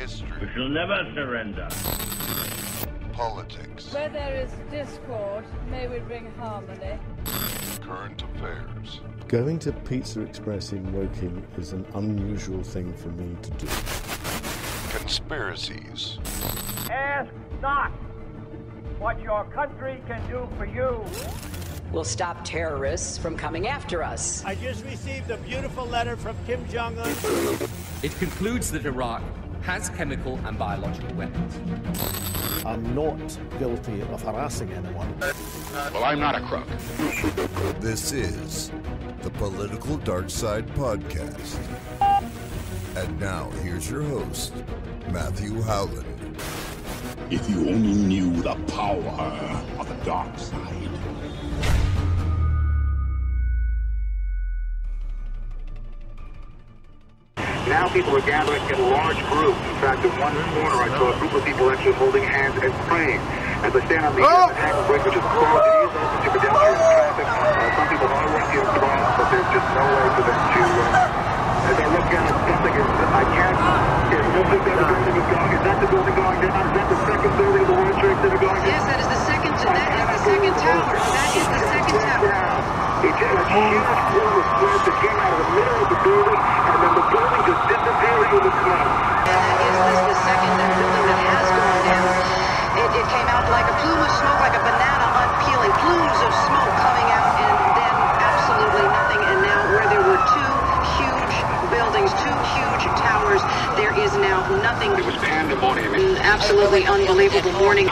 history. We shall never surrender. Politics. Where there is discord, may we bring harmony. Current affairs. Going to Pizza Express in Woking is an unusual thing for me to do. Conspiracies. Ask not what your country can do for you. We'll stop terrorists from coming after us. I just received a beautiful letter from Kim Jong-un. It concludes that Iraq has chemical and biological weapons. I'm not guilty of harassing anyone. Well, I'm not a crook. This is the Political Dark Side Podcast. And now, here's your host, Matthew Howland. If you only knew the power of the dark side. Now people are gathering in large groups. In fact, in one corner, I saw a group of people actually holding hands and praying. As I stand on the Manhattan Bridge, which is closed, it is open to pedestrian traffic. Some people are walking across, but there's just no way for them to. As I look at it, something is. I can't. Is this the building is going? Is that the building going down? Is that the second building of the World Trade Center going down? Yes, that is the second. That is the second tower. That is the second tower. It's a huge plume of smoke that came out of the middle of the building, and then the building just disappeared into the smoke. That is the second building that has gone down. It came out like a plume of smoke, like a banana unpeeling, plumes of smoke coming out, and then absolutely nothing. And now where there were two huge buildings, two huge towers, there is now nothing. It was pandemonium. Absolutely unbelievable morning.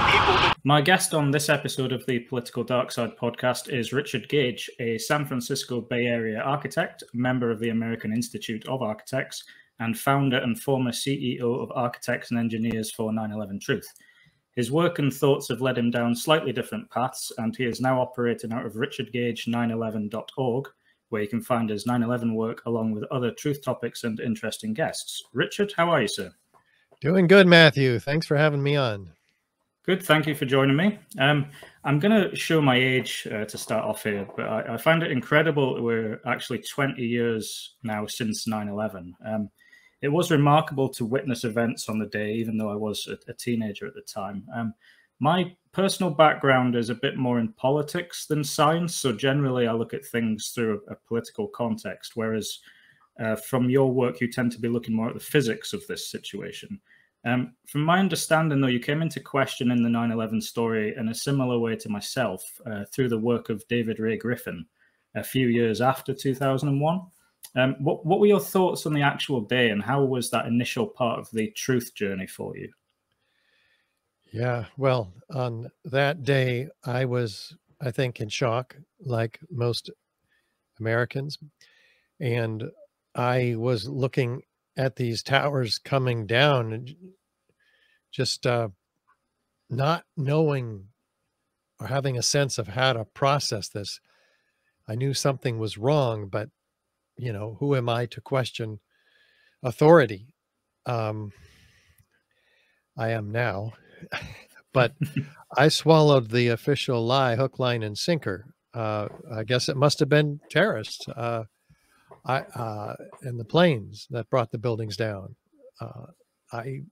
My guest on this episode of the Political Dark Side podcast is Richard Gage, a San Francisco Bay Area architect, member of the American Institute of Architects, and founder and former CEO of Architects and Engineers for 9/11 Truth. His work and thoughts have led him down slightly different paths, and he is now operating out of richardgage911.org, where you can find his 9/11 work along with other truth topics and interesting guests. Richard, how are you, sir? Doing good, Matthew. Thanks for having me on. Good, thank you for joining me. I'm going to show my age to start off here, but I find it incredible that we're actually 20 years now since 9/11. It was remarkable to witness events on the day, even though I was a teenager at the time. My personal background is a bit more in politics than science, so generally I look at things through a political context, whereas from your work you tend to be looking more at the physics of this situation. From my understanding, though, you came into question in the 9/11 story in a similar way to myself through the work of David Ray Griffin a few years after 2001. What were your thoughts on the actual day, and how was that initial part of the truth journey for you? Yeah, well, on that day, I was, I think, in shock, like most Americans. And I was looking at these towers coming down and just not knowing or having a sense of how to process this. I knew something was wrong, but, you know, who am I to question authority? I am now, but I swallowed the official lie, hook, line, and sinker. I guess it must have been terrorists. And the planes that brought the buildings down. I'd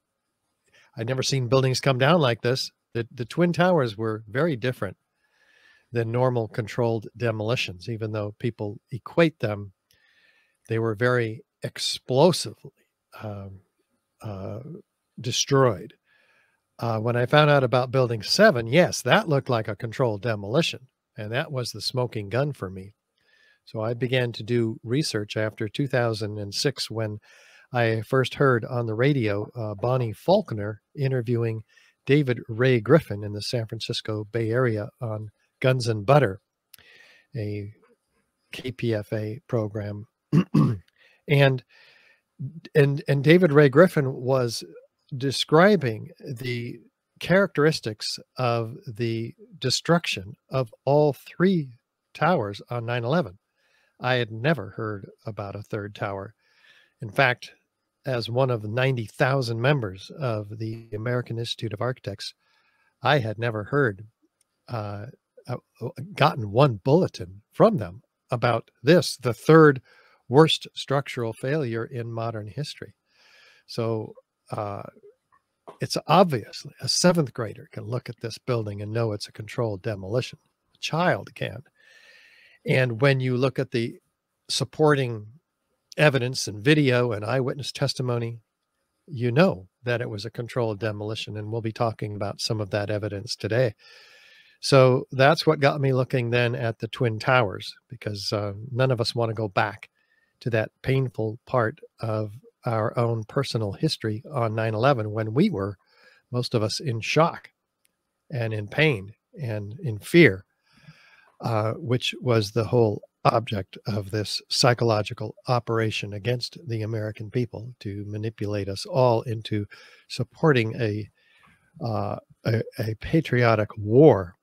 never seen buildings come down like this. The Twin Towers were very different than normal controlled demolitions, even though people equate them. They were very explosively destroyed. When I found out about Building 7, yes, that looked like a controlled demolition, and that was the smoking gun for me. So I began to do research after 2006 when I first heard on the radio Bonnie Faulkner interviewing David Ray Griffin in the San Francisco Bay Area on Guns and Butter, a KPFA program. and David Ray Griffin was describing the characteristics of the destruction of all three towers on 9/11. I had never heard about a third tower. In fact, as one of 90,000 members of the American Institute of Architects, I had never heard, gotten one bulletin from them about this, the third worst structural failure in modern history. So it's obviously a 7th grader can look at this building and know it's a controlled demolition. A child can. And when you look at the supporting evidence and video and eyewitness testimony, you know that it was a controlled demolition. And we'll be talking about some of that evidence today. So that's what got me looking then at the Twin Towers, because none of us want to go back to that painful part of our own personal history on 9/11 when we were, most of us, in shock and in pain and in fear, which was the whole object of this psychological operation against the American people, to manipulate us all into supporting a patriotic war,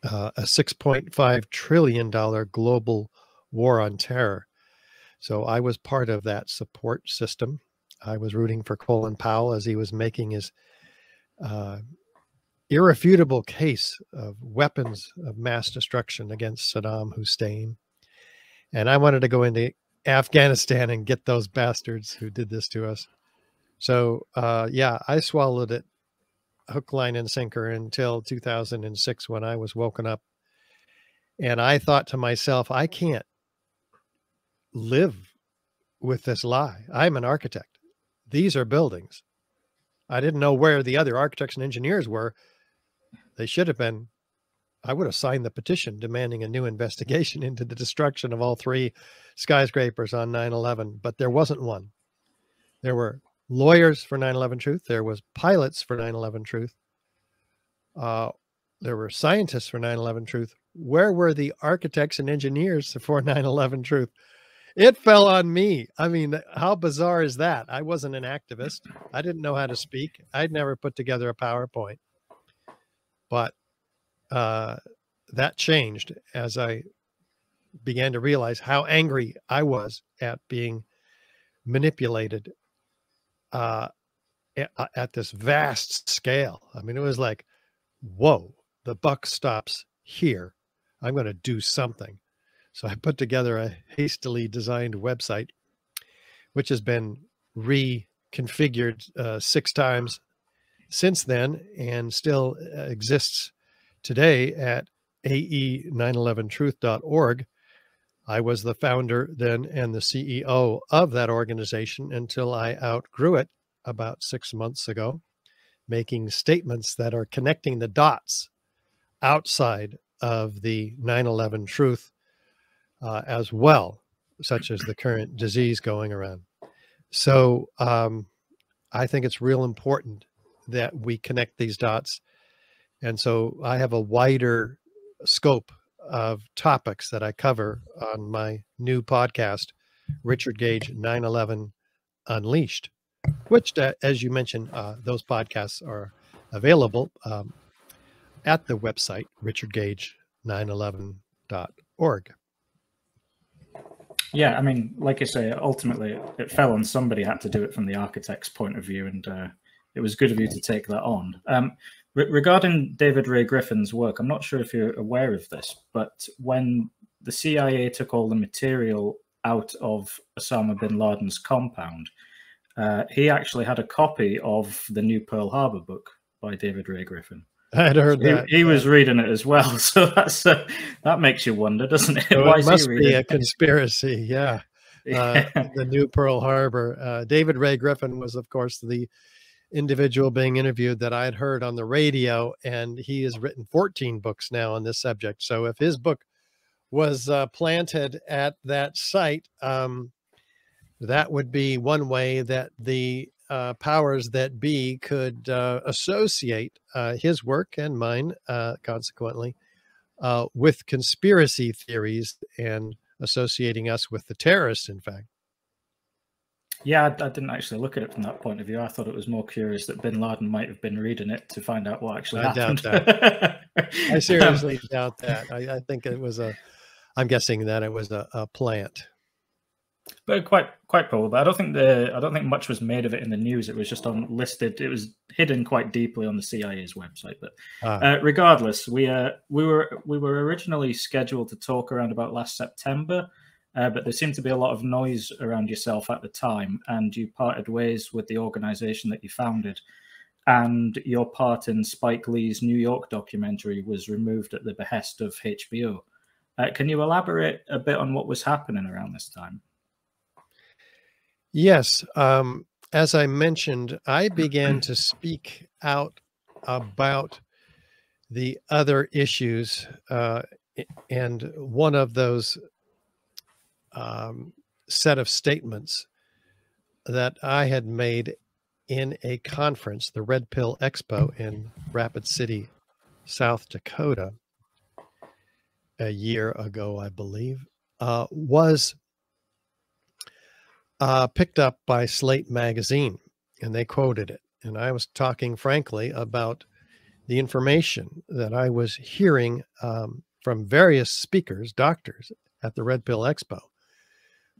a $6.5 trillion global war on terror. So I was part of that support system. I was rooting for Colin Powell as he was making his irrefutable case of weapons of mass destruction against Saddam Hussein. And I wanted to go into Afghanistan and get those bastards who did this to us. So yeah, I swallowed it hook, line, and sinker until 2006 when I was woken up. And I thought to myself, I can't live with this lie. I'm an architect. These are buildings. I didn't know where the other architects and engineers were. They should have been. I would have signed the petition demanding a new investigation into the destruction of all 3 skyscrapers on 9/11, but there wasn't one. There were lawyers for 9/11 Truth. There was pilots for 9/11 Truth. There were scientists for 9/11 Truth. Where were the architects and engineers for 9/11 Truth? It fell on me. I mean, how bizarre is that? I wasn't an activist. I didn't know how to speak. I'd never put together a PowerPoint. But that changed as I began to realize how angry I was at being manipulated at this vast scale. I mean, it was like, whoa, the buck stops here. I'm going to do something. So I put together a hastily designed website, which has been reconfigured 6 times since then and still exists today at ae911truth.org. I was the founder then and the CEO of that organization until I outgrew it about 6 months ago, making statements that are connecting the dots outside of the 9/11 truth as well, such as the current disease going around. So I think it's real important that we connect these dots. And so I have a wider scope of topics that I cover on my new podcast, Richard Gage 9/11 Unleashed, which, as you mentioned, those podcasts are available at the website, richardgage911.org. Yeah, I mean, like I say, ultimately it fell on somebody had to do it from the architect's point of view, and it was good of you to take that on. Regarding David Ray Griffin's work, I'm not sure if you're aware of this, but when the CIA took all the material out of Osama bin Laden's compound, he actually had a copy of the new Pearl Harbor book by David Ray Griffin. I'd heard that. He was reading it as well. So that's that makes you wonder, doesn't it? So Why it is must he be a reading? conspiracy. Yeah. The new Pearl Harbor. David Ray Griffin was, of course, the individual being interviewed that I had heard on the radio, and he has written 14 books now on this subject. So if his book was planted at that site, that would be one way that the powers that be could associate his work and mine, consequently, with conspiracy theories and associating us with the terrorists, in fact. Yeah, I didn't actually look at it from that point of view. I thought it was more curious that bin Laden might have been reading it to find out what actually happened. I doubt that. I seriously doubt that. I think it was I'm guessing that it was a plant. But quite probable. I don't think much was made of it in the news. It was just unlisted. It was hidden quite deeply on the CIA's website. But regardless, we were originally scheduled to talk around about last September. but there seemed to be a lot of noise around yourself at the time, and you parted ways with the organization that you founded. And your part in Spike Lee's New York documentary was removed at the behest of HBO. Can you elaborate a bit on what was happening around this time? Yes. As I mentioned, I began to speak out about the other issues. And one of those set of statements that I had made in a conference, the Red Pill Expo in Rapid City, South Dakota, a year ago, I believe, was picked up by Slate magazine, and they quoted it. And I was talking frankly about the information that I was hearing from various speakers, doctors at the Red Pill Expo,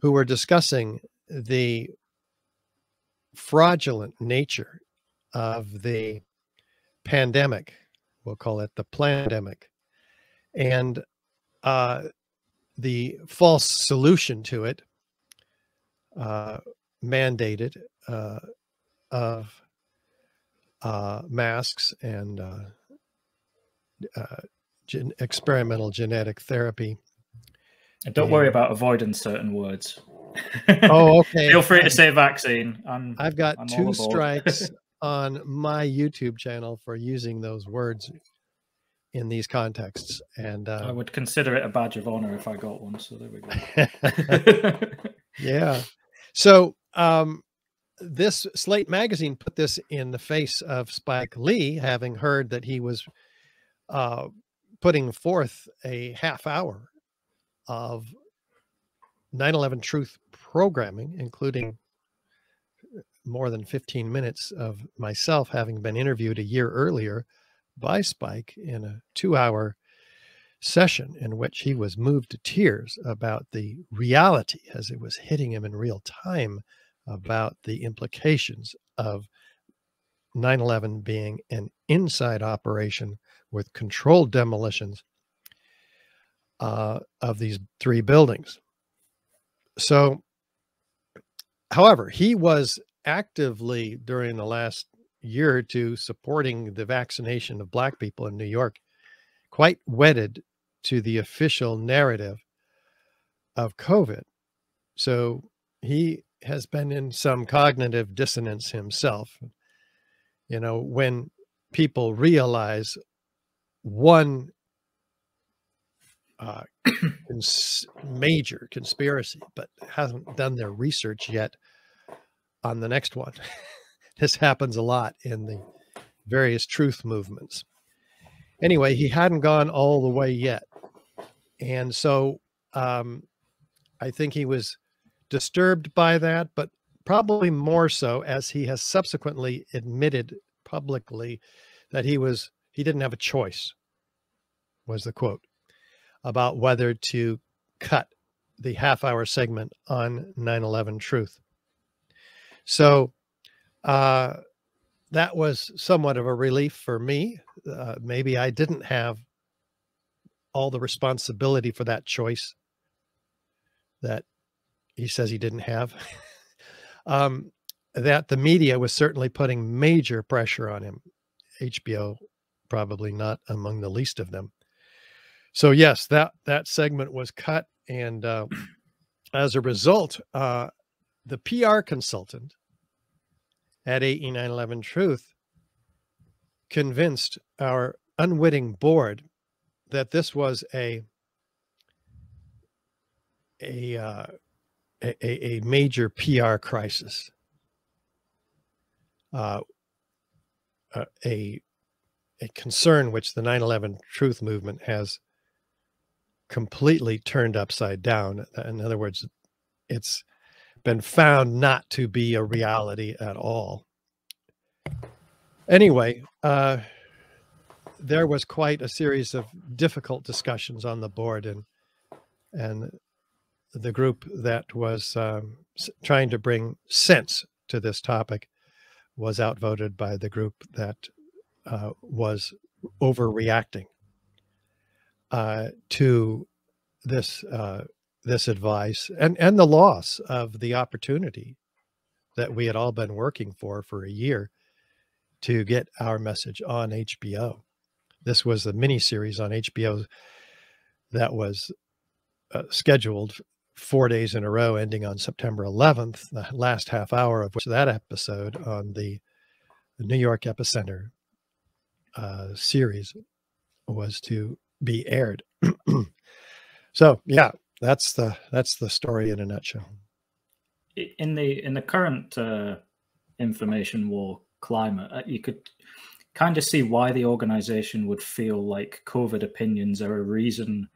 who were discussing the fraudulent nature of the pandemic, we'll call it the plandemic, and the false solution to it, mandated of masks and experimental genetic therapy. And don't worry about avoiding certain words. Oh, okay. Feel free to say vaccine. I've got 2 strikes on my YouTube channel for using those words in these contexts. And I would consider it a badge of honor if I got one. So there we go. Yeah. So this Slate magazine put this in the face of Spike Lee, having heard that he was putting forth a half hour of 9/11 Truth programming, including more than 15 minutes of myself having been interviewed a year earlier by Spike in a 2-hour session in which he was moved to tears about the reality as it was hitting him in real time about the implications of 9/11 being an inside operation with controlled demolitions of these 3 buildings. So, however, he was actively during the last year or two supporting the vaccination of Black people in New York, quite wedded to the official narrative of COVID. So he has been in some cognitive dissonance himself. You know, when people realize one major conspiracy, but hasn't done their research yet on the next one. This happens a lot in the various truth movements. Anyway, he hadn't gone all the way yet. And so I think he was disturbed by that, but probably more so as he has subsequently admitted publicly that he didn't have a choice, was the quote, about whether to cut the half-hour segment on 9/11 Truth. So that was somewhat of a relief for me. Maybe I didn't have all the responsibility for that choice that he says he didn't have. That the media was certainly putting major pressure on him. HBO probably not among the least of them. So yes, that segment was cut, and as a result, the PR consultant at AE 9/11 Truth convinced our unwitting board that this was a major PR crisis, a concern which the 9/11 Truth movement has completely turned upside down. In other words, it's been found not to be a reality at all. Anyway, there was quite a series of difficult discussions on the board, and the group that was trying to bring sense to this topic was outvoted by the group that was overreacting to this this advice and the loss of the opportunity that we had all been working for a year to get our message on HBO. This was a miniseries on HBO that was scheduled 4 days in a row, ending on September 11th, the last half hour of which that episode on the New York Epicenter series was to be aired. So yeah, that's the story in a nutshell. In the current information war climate, you could kind of see why the organization would feel like COVID opinions are a reason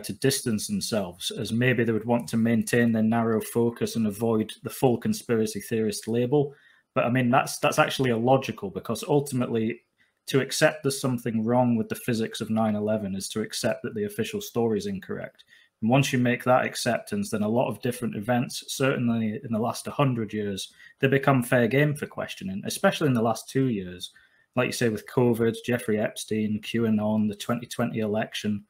to distance themselves, as maybe they would want to maintain their narrow focus and avoid the full conspiracy theorist label. But I mean, that's actually illogical, because ultimately to accept there's something wrong with the physics of 9/11 is to accept that the official story is incorrect. And once you make that acceptance, then a lot of different events, certainly in the last 100 years, they become fair game for questioning, especially in the last 2 years. Like you say, with COVID, Jeffrey Epstein, QAnon, the 2020 election.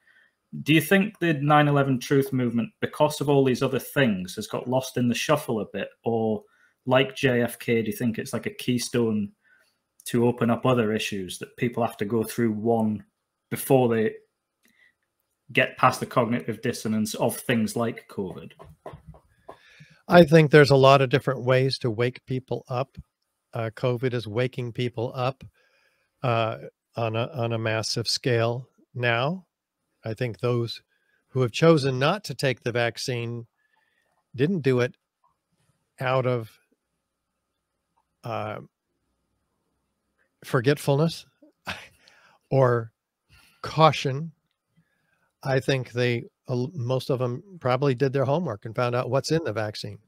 Do you think the 9/11 truth movement, because of all these other things, has got lost in the shuffle a bit? Or like JFK, do you think it's like a keystone to open up other issues that people have to go through one before they get past the cognitive dissonance of things like COVID? I think there's a lot of different ways to wake people up. COVID is waking people up on a massive scale now. I think those who have chosen not to take the vaccine didn't do it out of forgetfulness or caution. I think most of them probably did their homework and found out what's in the vaccine,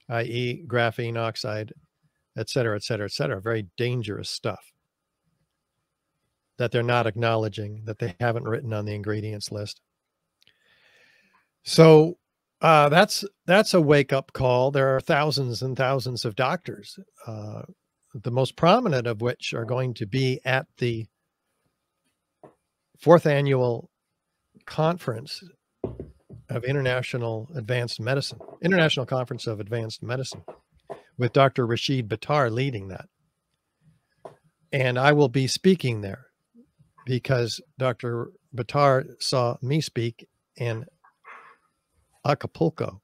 i.e. graphene oxide, et cetera, et cetera, et cetera. Very dangerous stuff that they're not acknowledging, that they haven't written on the ingredients list. So that's a wake-up call. There are thousands and thousands of doctors, the most prominent of which are going to be at the 4th annual conference of International Conference of Advanced Medicine, with Dr. Rashid Buttar leading that. And I will be speaking there because Dr. Buttar saw me speak in Acapulco,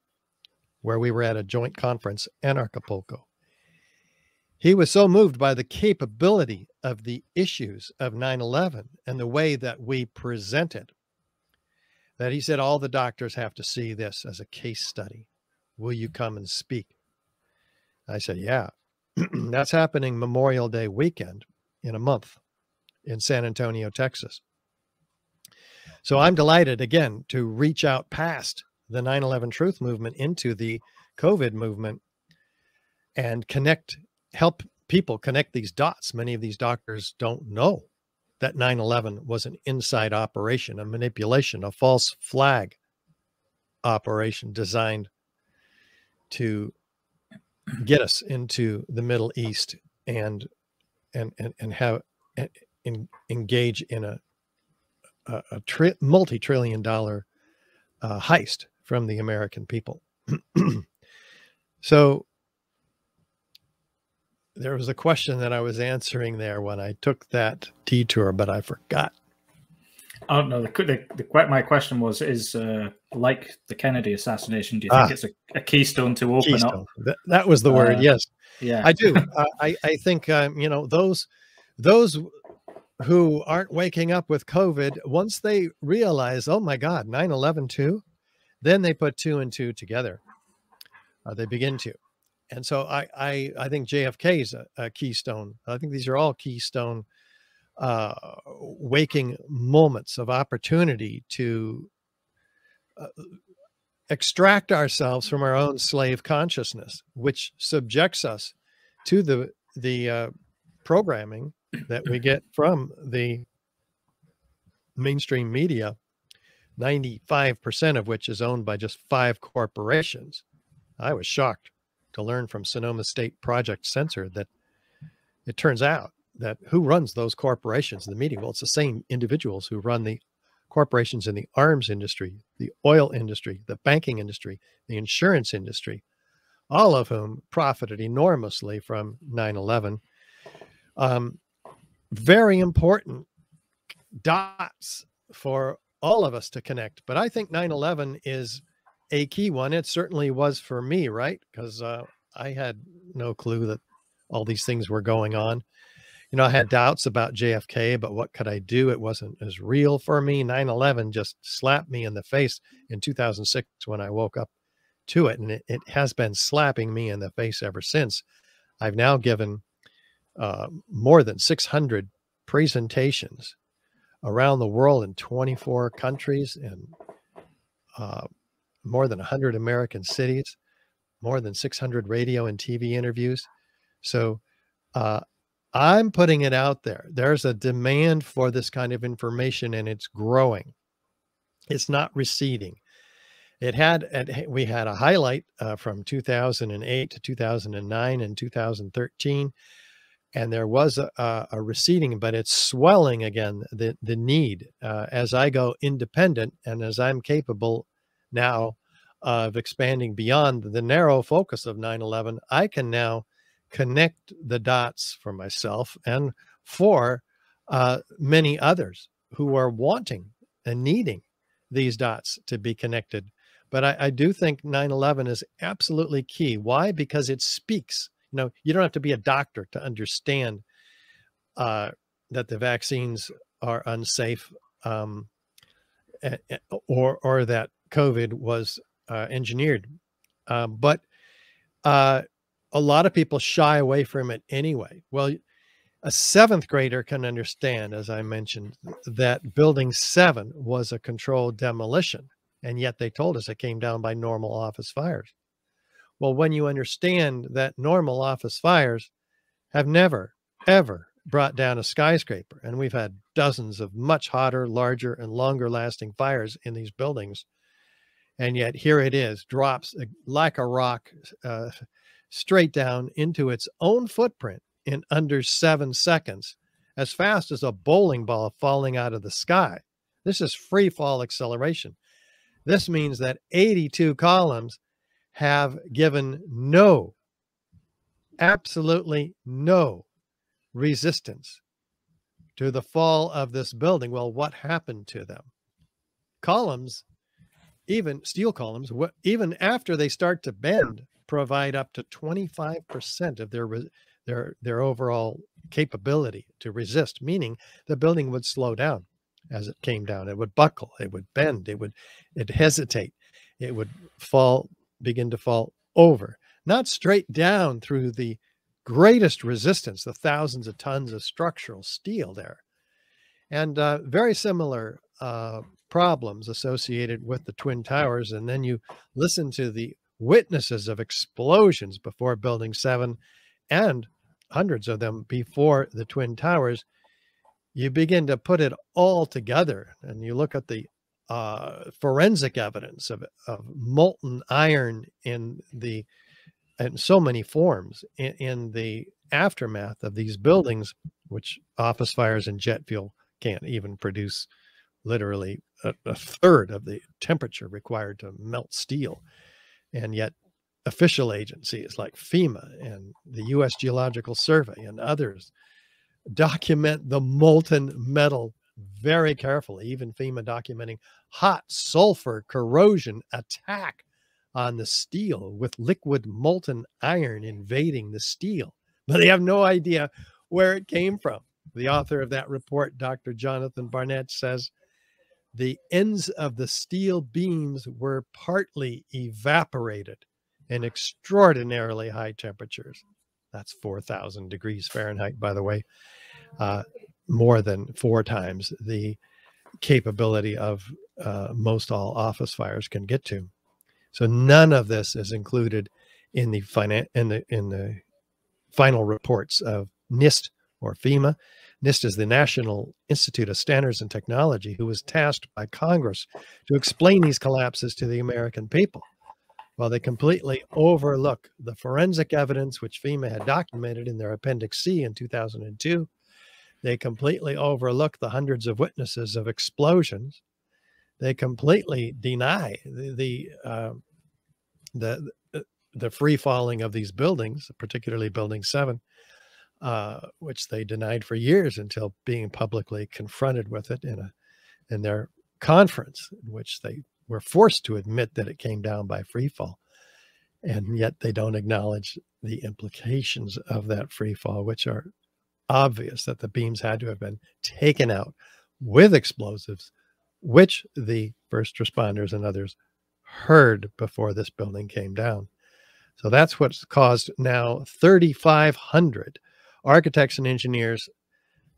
where we were at a joint conference in Acapulco. He was so moved by the capability of the issues of 9/11 and the way that we presented that he said, all the doctors have to see this as a case study. Will you come and speak? I said, yeah. That's happening Memorial Day weekend in a month in San Antonio, Texas. So I'm delighted again to reach out past the 9/11 truth movement into the COVID movement and help people connect these dots. Many of these doctors don't know that 9/11 was an inside operation, a manipulation, a false flag operation designed to get us into the Middle East and engage in a multi-trillion-dollar heist from the American people. So there was a question that I was answering there when I took that detour, but I forgot. Oh no! My question was: is like the Kennedy assassination? Do you think it's a keystone to open up? That was the word. Yes. Yeah, I do. I think those who aren't waking up with COVID, once they realize, oh my God, 9/11 too, then they put 2 and 2 together. They begin to. And so I think JFK is a keystone. I think these are all keystone waking moments of opportunity to extract ourselves from our own slave consciousness, which subjects us to the programming that we get from the mainstream media, 95% of which is owned by just 5 corporations. I was shocked to learn from Sonoma State Project Censor that it turns out that who runs those corporations, the media? Well, it's the same individuals who run the corporations in the arms industry, the oil industry, the banking industry, the insurance industry, all of whom profited enormously from 9/11. Very important dots for all of us to connect. But I think 9/11 is a key one. It certainly was for me, right? Because I had no clue that all these things were going on. You know, I had doubts about JFK, but what could I do? It wasn't as real for me. 9/11 just slapped me in the face in 2006 when I woke up to it. And it has been slapping me in the face ever since. I've now given more than 600 presentations around the world in 24 countries and more than 100 American cities, more than 600 radio and TV interviews. So I'm putting it out there. There's a demand for this kind of information, and it's growing. It's not receding. We had a highlight from 2008 to 2009 and 2013. And there was a receding, but it's swelling again, the need. As I go independent and as I'm capable now of expanding beyond the narrow focus of 9/11, I can now connect the dots for myself and for many others who are wanting and needing these dots to be connected. But I do think 9/11 is absolutely key. Why? Because it speaks. You know, you don't have to be a doctor to understand that the vaccines are unsafe, or that COVID was engineered. But a lot of people shy away from it anyway. Well, a 7th grader can understand, as I mentioned, that Building 7 was a controlled demolition, and yet they told us it came down by normal office fires. Well, when you understand that normal office fires have never, ever brought down a skyscraper, and we've had dozens of much hotter, larger, and longer lasting fires in these buildings, and yet here it is, drops like a rock straight down into its own footprint in under 7 seconds, as fast as a bowling ball falling out of the sky. This is free fall acceleration. This means that 82 columns have given absolutely no resistance to the fall of this building. Well, what happened to them? Columns, even steel columns, even after they start to bend, provide up to 25% of their overall capability to resist, meaning the building would slow down as it came down. It would buckle, it would bend, it'd hesitate, it would begin to fall over, not straight down through the greatest resistance, the thousands of tons of structural steel there. And very similar problems associated with the Twin Towers. And then you listen to the witnesses of explosions before Building 7 and hundreds of them before the Twin Towers. You begin to put it all together, and you look at the forensic evidence of molten iron in so many forms in the aftermath of these buildings, which office fires and jet fuel can't even produce. Literally a third of the temperature required to melt steel. And yet official agencies like FEMA and the U.S. Geological Survey and others document the molten metal very carefully, even FEMA documenting hot sulfur corrosion attack on the steel with liquid molten iron invading the steel. But they have no idea where it came from. The author of that report, Dr. Jonathan Barnett, says the ends of the steel beams were partly evaporated in extraordinarily high temperatures. That's 4,000 degrees Fahrenheit, by the way, more than 4 times the capability of most all office fires can get to. So none of this is included in the final reports of NIST or FEMA. NIST is the National Institute of Standards and Technology, who was tasked by Congress to explain these collapses to the American people. Well, they completely overlook the forensic evidence, which FEMA had documented in their Appendix C in 2002. They completely overlook the hundreds of witnesses of explosions. they completely deny the free falling of these buildings, particularly Building 7, which they denied for years until being publicly confronted with it in their conference, in which they were forced to admit that it came down by free fall. And yet they don't acknowledge the implications of that free fall, which are obvious, that the beams had to have been taken out with explosives, which the first responders and others heard before this building came down. So that's what's caused now 3,500 architects and engineers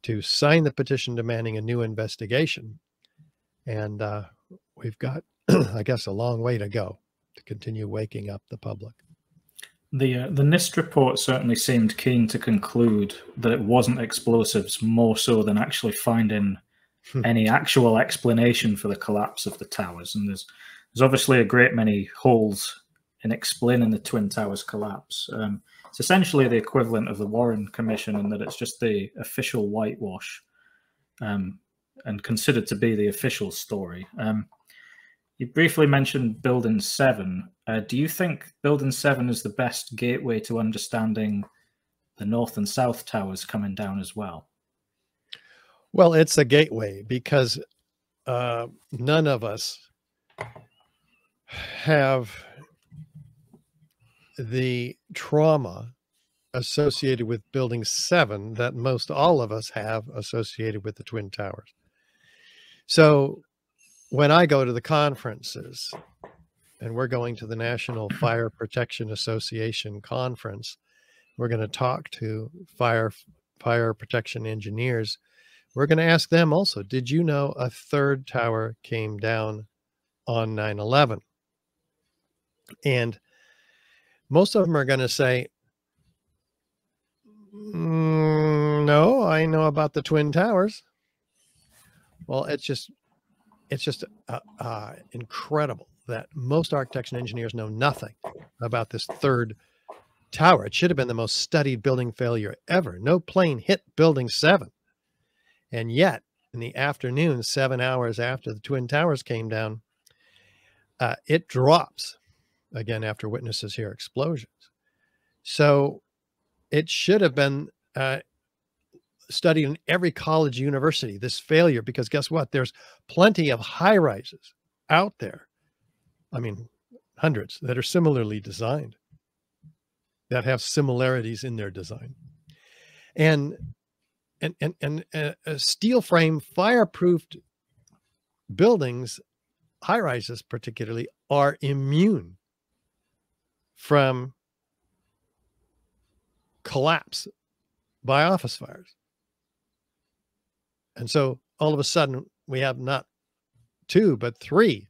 to sign the petition demanding a new investigation. And we've got, I guess, a long way to go to continue waking up the public. The NIST report certainly seemed keen to conclude that it wasn't explosives, more so than actually finding any actual explanation for the collapse of the towers. And there's obviously a great many holes in explaining the Twin Towers collapse. It's essentially the equivalent of the Warren Commission in that it's just the official whitewash and considered to be the official story. You briefly mentioned Building 7. Do you think Building 7 is the best gateway to understanding the North and South Towers coming down as well? Well, it's a gateway because none of us have the trauma associated with Building 7 that most all of us have associated with the Twin Towers. So when I go to the conferences, and we're going to the National Fire Protection Association conference, we're going to talk to fire protection engineers. We're going to ask them also, did you know a third tower came down on 9/11? And most of them are going to say, no, I know about the Twin Towers. Well, it's just incredible that most architects and engineers know nothing about this third tower. It should have been the most studied building failure ever. No plane hit Building 7. And yet, in the afternoon, 7 hours after the Twin Towers came down, it drops again after witnesses hear explosions. So it should have been studied in every college, university, this failure, because guess what? There's plenty of high rises out there. I mean, hundreds that are similarly designed, that have similarities in their design. And steel frame fireproofed buildings, high rises particularly, are immune from collapse by office fires. And so all of a sudden we have not 2, but 3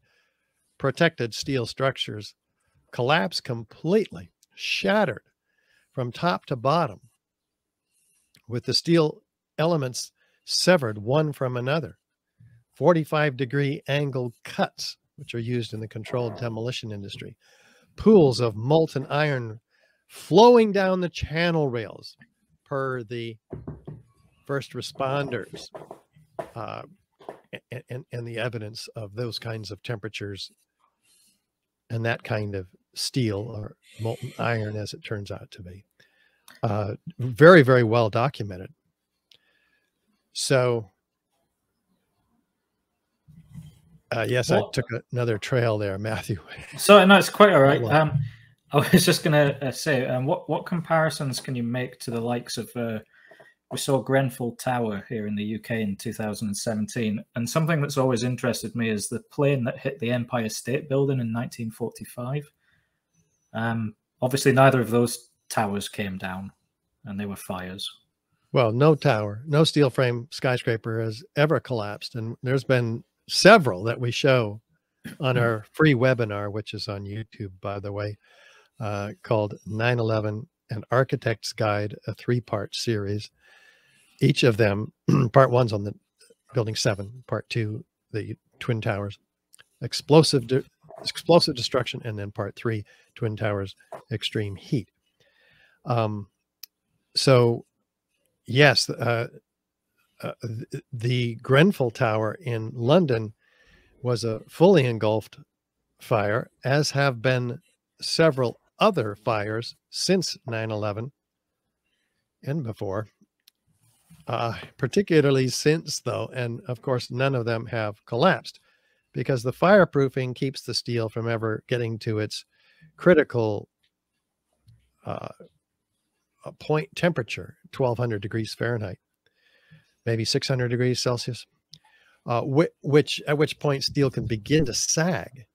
protected steel structures collapse completely, shattered from top to bottom, with the steel elements severed one from another. 45-degree angle cuts, which are used in the controlled demolition industry. Pools of molten iron flowing down the channel rails, per the first responders, and the evidence of those kinds of temperatures and that kind of steel or molten iron, as it turns out to be. Very, very well documented. So, yes, I took another trail there, Matthew. So, no, it's quite all right. I was just going to say, what comparisons can you make to the likes of, we saw Grenfell Tower here in the UK in 2017, and something that's always interested me is the plane that hit the Empire State Building in 1945. Obviously, neither of those towers came down, and they were fires. Well, no tower, no steel frame skyscraper has ever collapsed, and there's been several that we show on our free webinar, which is on YouTube, by the way, called 9/11 An Architect's Guide, a 3-part series. Each of them, part 1's on the Building 7, part 2, the Twin Towers, explosive destruction, and then part 3, Twin Towers, extreme heat. So, yes, the Grenfell Tower in London was a fully engulfed fire, as have been several other fires since 9/11 and before, particularly since, though, and of course, none of them have collapsed because the fireproofing keeps the steel from ever getting to its critical point temperature, 1200 degrees Fahrenheit, maybe 600 degrees Celsius, at which point steel can begin to sag.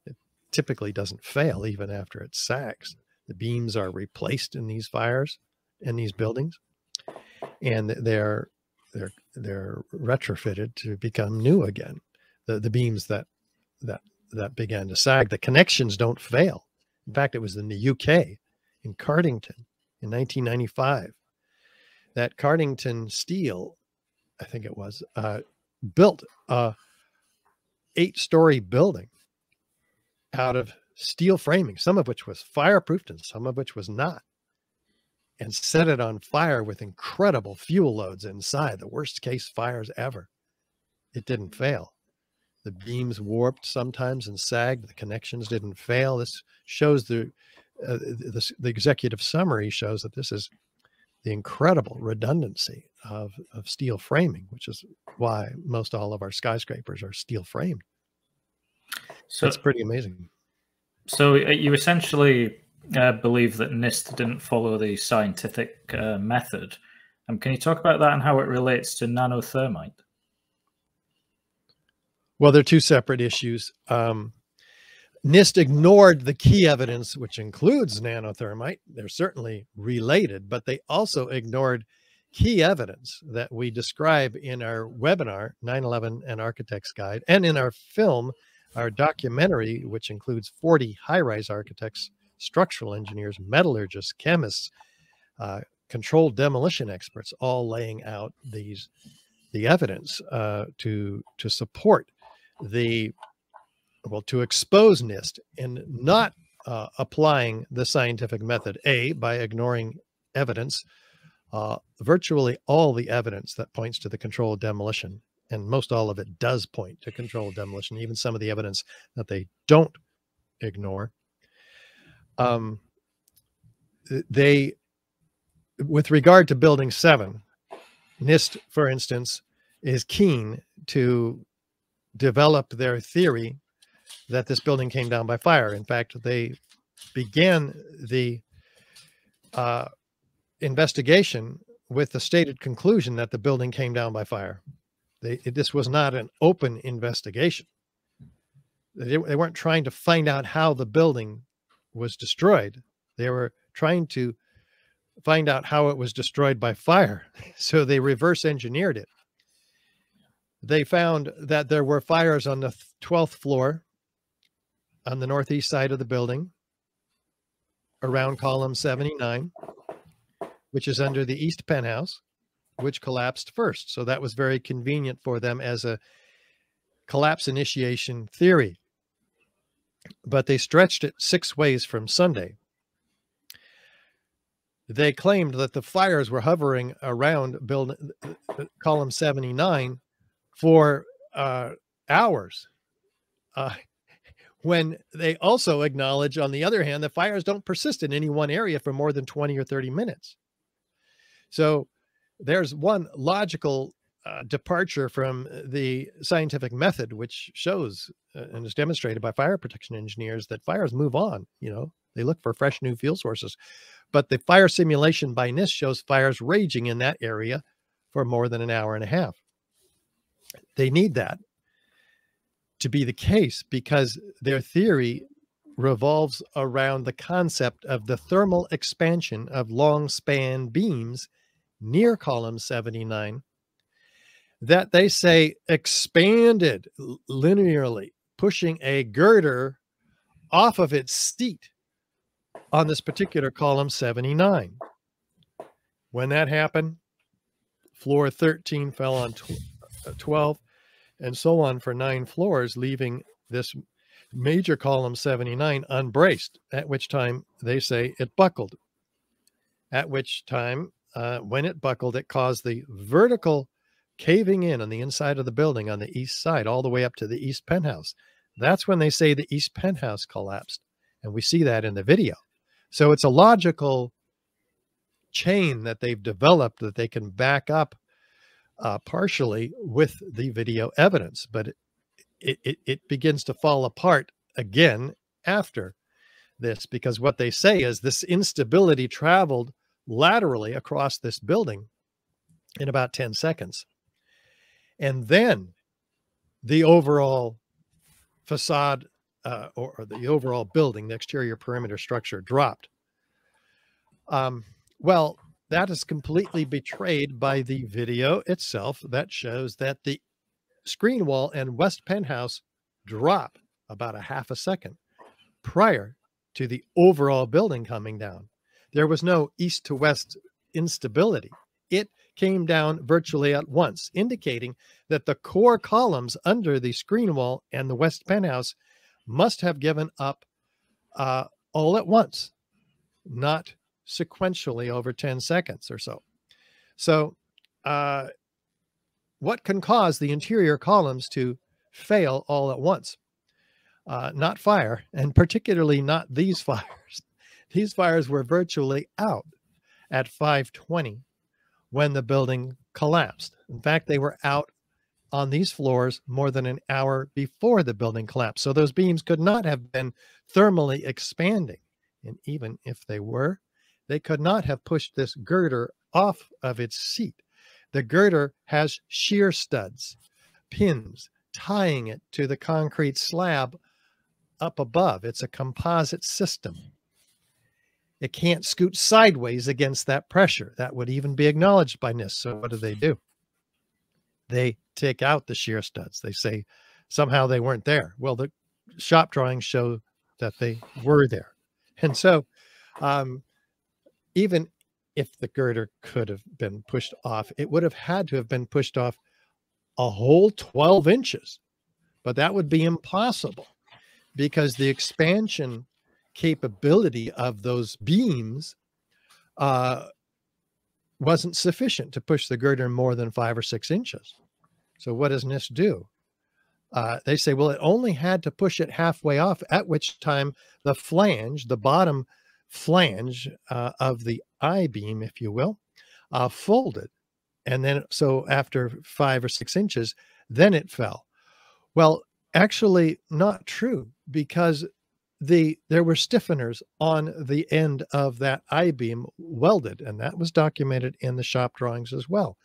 It typically doesn't fail even after it sags. The beams are replaced in these fires, in these buildings, and they're retrofitted to become new again. The beams that began to sag, the connections don't fail. In fact, it was in the UK, in Cardington, in 1995, that Cardington Steel, I think it was, built a 8-story building out of steel framing, some of which was fireproofed and some of which was not, and set it on fire with incredible fuel loads inside, the worst case fires ever. It didn't fail. The beams warped sometimes and sagged. The connections didn't fail. This shows the executive summary shows that this is the incredible redundancy of steel framing, which is why most all of our skyscrapers are steel framed. So it's pretty amazing. So you essentially believe that NIST didn't follow the scientific method. Can you talk about that and how it relates to nanothermite? Well, they're two separate issues. NIST ignored the key evidence, which includes nanothermite. They're certainly related, but they also ignored key evidence that we describe in our webinar, 9/11 An Architect's Guide, and in our film, our documentary, which includes 40 high-rise architects, structural engineers, metallurgists, chemists, controlled demolition experts, all laying out the evidence to support to expose NIST in not applying the scientific method, by ignoring evidence, virtually all the evidence that points to the controlled demolition, and most all of it does point to controlled demolition, even some of the evidence that they don't ignore. With regard to Building 7, NIST, for instance, is keen to develop their theory that this building came down by fire. In fact, they began the investigation with the stated conclusion that the building came down by fire. This was not an open investigation. They weren't trying to find out how the building was destroyed. They were trying to find out how it was destroyed by fire. So they reverse engineered it. They found that there were fires on the 12th floor on the northeast side of the building around column 79, which is under the east penthouse, which collapsed first. So that was very convenient for them as a collapse initiation theory. But they stretched it 6 ways from Sunday. They claimed that the fires were hovering around building column 79 for hours, when they also acknowledge, on the other hand, that fires don't persist in any one area for more than 20 or 30 minutes. So there's one logical departure from the scientific method, which shows and is demonstrated by fire protection engineers that fires move on. They look for fresh new fuel sources. But the fire simulation by NIST shows fires raging in that area for more than an hour and a half. They need that to be the case because their theory revolves around the concept of the thermal expansion of long span beams near column 79 that they say expanded linearly, pushing a girder off of its seat on this particular column 79. When that happened, floor 13 fell on 12 and so on for 9 floors, leaving this major column 79 unbraced, at which time they say it buckled. At which time, when it buckled, it caused the vertical caving in on the inside of the building on the east side, all the way up to the east penthouse. That's when they say the east penthouse collapsed. And we see that in the video. So it's a logical chain that they've developed that they can back up partially with the video evidence. But it begins to fall apart again after this, because what they say is this instability traveled laterally across this building in about 10 seconds. And then the overall facade or the overall building, the exterior perimeter structure dropped. Well, that is completely betrayed by the video itself that shows that the screen wall and west penthouse drop about a half a second prior to the overall building coming down. There was no east to west instability. It came down virtually at once, indicating that the core columns under the screen wall and the west penthouse must have given up all at once, not sequentially over 10 seconds or so. So what can cause the interior columns to fail all at once? Not fire, and particularly not these fires. These fires were virtually out at 5:20 when the building collapsed. In fact, they were out on these floors more than an hour before the building collapsed. So those beams could not have been thermally expanding. And even if they were, they could not have pushed this girder off of its seat. The girder has shear studs, pins, tying it to the concrete slab up above. It's a composite system. It can't scoot sideways against that pressure. That would even be acknowledged by NIST. So what do? They take out the shear studs. They say somehow they weren't there. Well, the shop drawings show that they were there. And so even if the girder could have been pushed off, it would have had to have been pushed off a whole 12 inches. But that would be impossible because the expansion capability of those beams wasn't sufficient to push the girder more than 5 or 6 inches. So what does NIST do? They say, well, it only had to push it halfway off, at which time the flange, the bottom flange of the I-beam, if you will, folded. And then, so after 5 or 6 inches, then it fell. Well, actually not true, because there were stiffeners on the end of that I-beam welded, and that was documented in the shop drawings as well.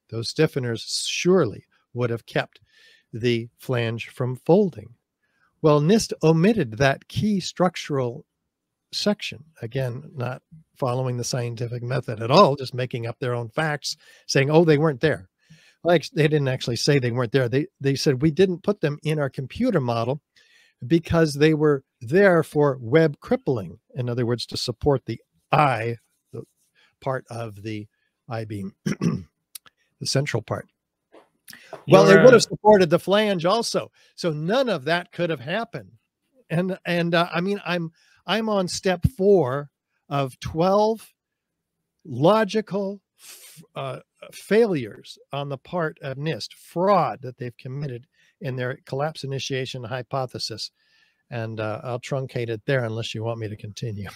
Those stiffeners surely would have kept the flange from folding. Well, NIST omitted that key structural section. Again, not following the scientific method at all, just making up their own facts, saying, oh, they weren't there. Like, they didn't actually say they weren't there. They said, we didn't put them in our computer model because they were there for web crippling. In other words, to support the eye, the part of the I-beam, the central part. Well, it would have supported the flange also. So none of that could have happened. And I mean, I'm on step 4 of 12 logical failures on the part of NIST, fraud that they've committed in their collapse initiation hypothesis. And I'll truncate it there unless you want me to continue.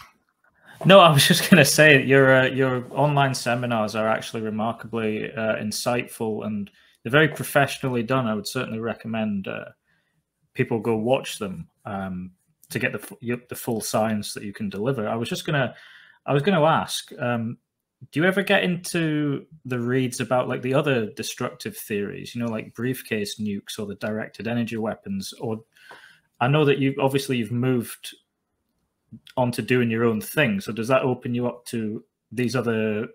No, I was just going to say your online seminars are actually remarkably insightful, and they're very professionally done. I would certainly recommend people go watch them to get the full science that you can deliver. I was going to ask, do you ever get into the reads about like the other destructive theories, like briefcase nukes or the directed energy weapons? Or I know that you've moved on to doing your own thing. So does that open you up to these other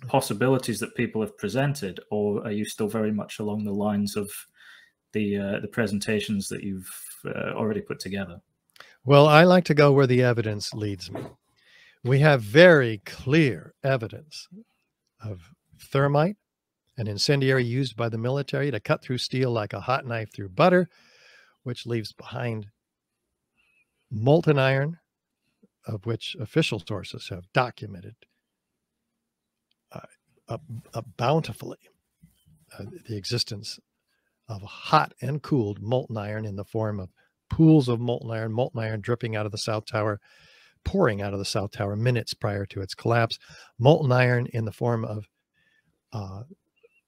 possibilities that people have presented, or are you still very much along the lines of the presentations that you've already put together? Well, I like to go where the evidence leads me. We have very clear evidence of thermite, an incendiary used by the military to cut through steel like a hot knife through butter, which leaves behind molten iron, of which official sources have documented bountifully. the existence of hot and cooled molten iron in the form of pools of molten iron dripping out of the South Tower, pouring out of the South Tower minutes prior to its collapse, molten iron in the form of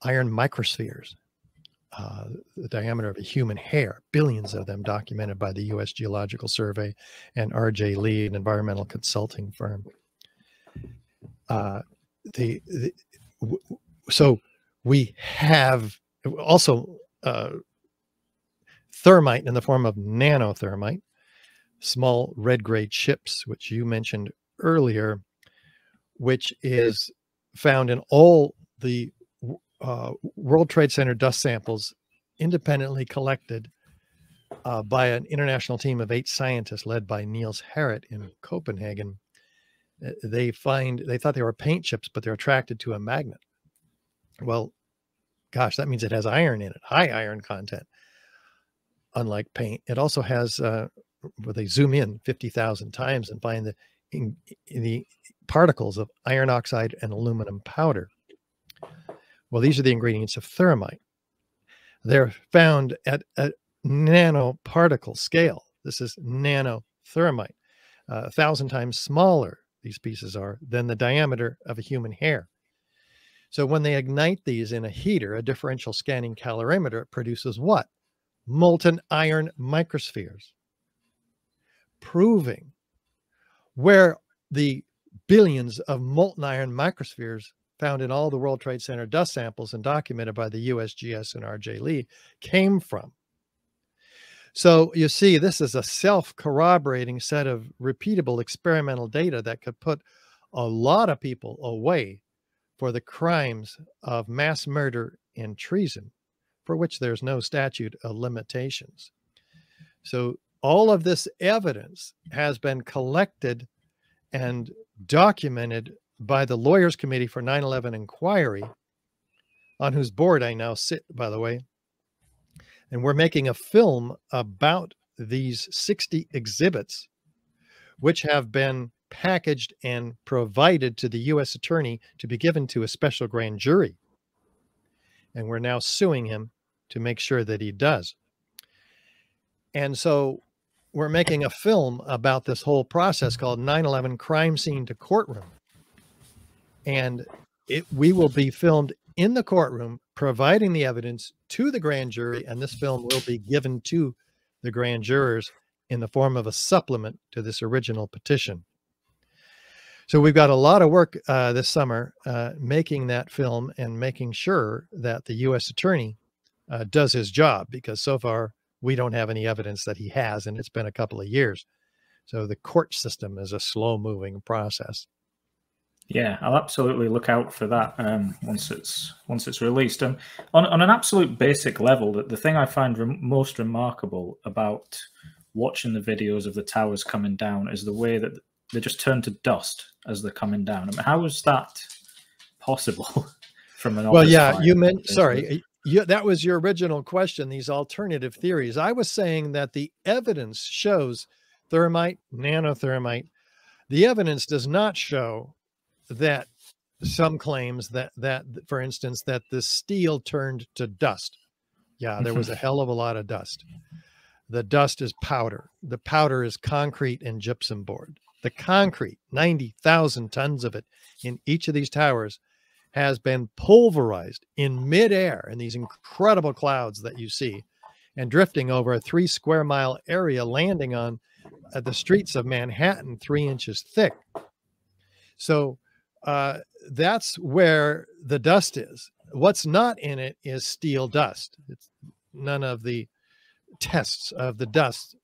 iron microspheres, the diameter of a human hair, billions of them documented by the U.S. Geological Survey and R.J. Lee, an environmental consulting firm. So we have also thermite in the form of nanothermite, small red-gray chips, which you mentioned earlier, which is found in all the World Trade Center dust samples independently collected by an international team of 8 scientists led by Niels Harrit in Copenhagen. They thought they were paint chips, but they're attracted to a magnet. Well, gosh, that means it has iron in it, high iron content. Unlike paint, it also has, where they zoom in 50,000 times and find the particles of iron oxide and aluminum powder. Well, these are the ingredients of thermite. They're found at a nanoparticle scale. This is nanothermite, 1,000 times smaller, these pieces are, than the diameter of a human hair. So when they ignite these in a heater, a differential scanning calorimeter, it produces what? Molten iron microspheres, proving where the billions of molten iron microspheres found in all the World Trade Center dust samples and documented by the USGS and R.J. Lee came from. So you see, this is a self-corroborating set of repeatable experimental data that could put a lot of people away for the crimes of mass murder and treason, for which there's no statute of limitations. So all of this evidence has been collected and documented by the Lawyers Committee for 9/11 Inquiry, on whose board I now sit, by the way. And we're making a film about these 60 exhibits, which have been packaged and provided to the U.S. Attorney to be given to a special grand jury. And we're now suing him to make sure that he does. And so we're making a film about this whole process called 9/11 Crime Scene to Courtroom. And we will be filmed in the courtroom, providing the evidence to the grand jury, and this film will be given to the grand jurors in the form of a supplement to this original petition. So we've got a lot of work this summer making that film and making sure that the U.S. Attorney does his job, because so far we don't have any evidence that he has, and it's been a couple of years. So the court system is a slow-moving process. Yeah, I'll absolutely look out for that once it's released. And on an absolute basic level, the thing I find most remarkable about watching the videos of the towers coming down is the way that they just turn to dust as they're coming down. I mean, how is that possible from an? Well, yeah, you meant, sorry, that was your original question, these alternative theories. I was saying that the evidence shows thermite, nanothermite. The evidence does not show that some claims that for instance, that the steel turned to dust. Yeah, there was a hell of a lot of dust. The dust is powder. The powder is concrete and gypsum board. The concrete, 90,000 tons of it in each of these towers, has been pulverized in midair in these incredible clouds that you see, and drifting over a 3 square mile area, landing on the streets of Manhattan 3 inches thick. So that's where the dust is. What's not in it is steel dust. It's none of the tests of the dust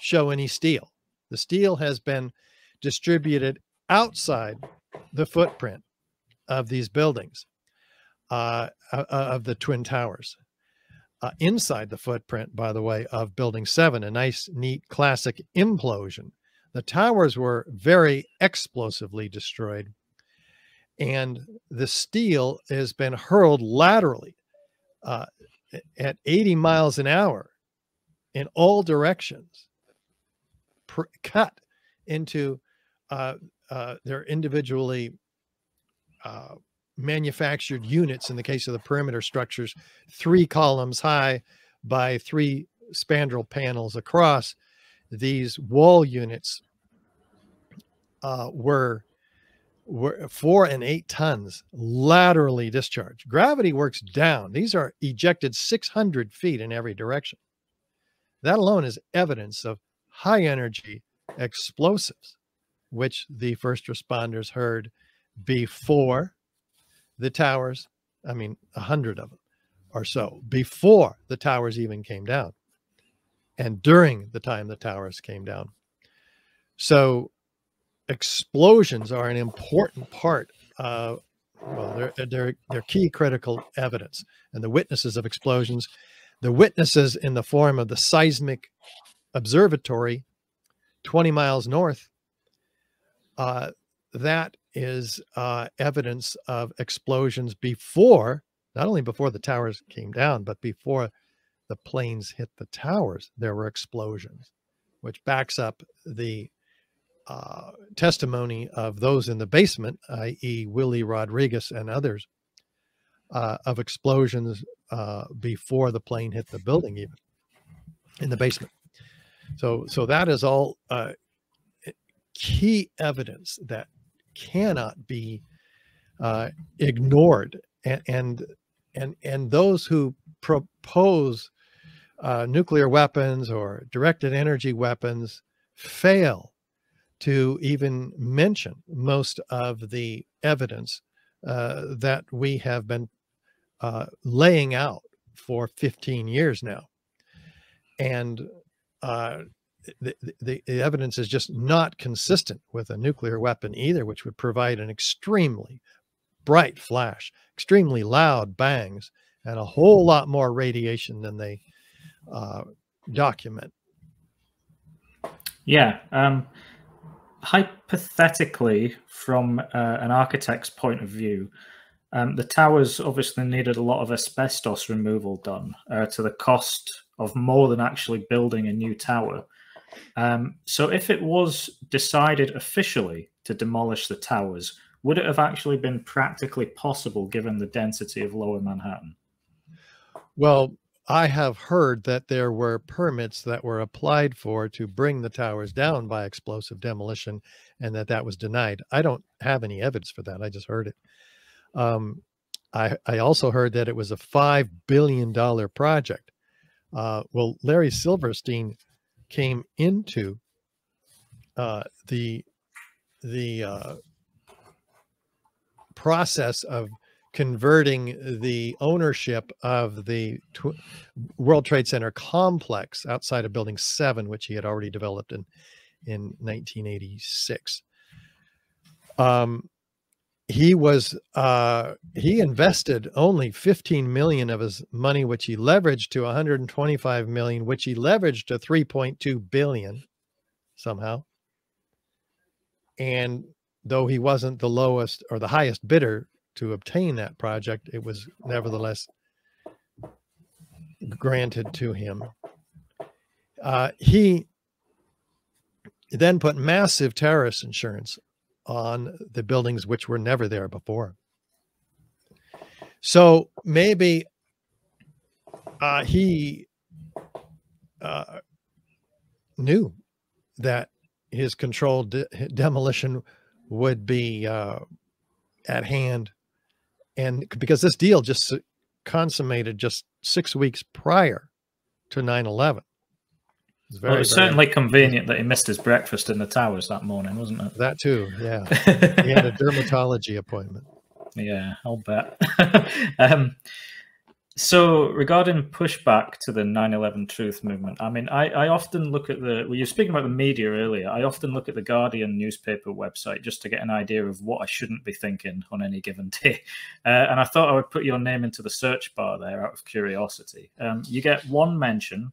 show any steel. The steel has been distributed outside the footprint of these buildings, of the Twin Towers. Inside the footprint, by the way, of Building 7, a nice, neat, classic implosion. The towers were very explosively destroyed, and the steel has been hurled laterally at 80 miles an hour in all directions, cut into their individually manufactured units in the case of the perimeter structures, 3 columns high by 3 spandrel panels across. These wall units were 4 and 8 tons laterally discharged. Gravity works down. These are ejected 600 feet in every direction. That alone is evidence of high energy explosives, which the first responders heard before the towers. I mean, 100 of them or so before the towers even came down, and during the time the towers came down. So explosions are an important part of, well, they're key critical evidence. And the witnesses of explosions, the witnesses in the form of the seismic observatory 20 miles north, that is evidence of explosions before, not only before the towers came down, but before the planes hit the towers, there were explosions, which backs up the testimony of those in the basement, i.e. Willie Rodriguez and others, of explosions before the plane hit the building, even in the basement. So that is all key evidence that cannot be ignored. And those who propose nuclear weapons or directed energy weapons fail to even mention most of the evidence that we have been laying out for 15 years now. And the evidence is just not consistent with a nuclear weapon either, which would provide an extremely bright flash, extremely loud bangs, and a whole lot more radiation than they document. Yeah. Hypothetically, from an architect's point of view, the towers obviously needed a lot of asbestos removal done to the cost of more than actually building a new tower. So if it was decided officially to demolish the towers, would it have actually been practically possible given the density of Lower Manhattan? Well, I have heard that there were permits that were applied for to bring the towers down by explosive demolition, and that was denied. I don't have any evidence for that. I just heard it. I also heard that it was a $5 billion project. Well, Larry Silverstein came into the process of converting the ownership of the World Trade Center complex outside of Building 7, which he had already developed in 1986. He invested only 15 million of his money, which he leveraged to 125 million, which he leveraged to 3.2 billion somehow. And though he wasn't the lowest or the highest bidder to obtain that project, it was nevertheless granted to him. He then put massive terrorist insurance on the buildings which were never there before. So maybe he knew that his controlled demolition would be at hand, and because this deal just consummated just 6 weeks prior to 9/11. Well, it was certainly convenient that he missed his breakfast in the towers that morning, wasn't it? That too, yeah. He had a dermatology appointment. Yeah, I'll bet. So regarding pushback to the 9/11 truth movement, I mean, I often look at well, you were speaking about the media earlier. I often look at the Guardian newspaper website just to get an idea of what I shouldn't be thinking on any given day. And I thought I would put your name into the search bar there out of curiosity. You get one mention.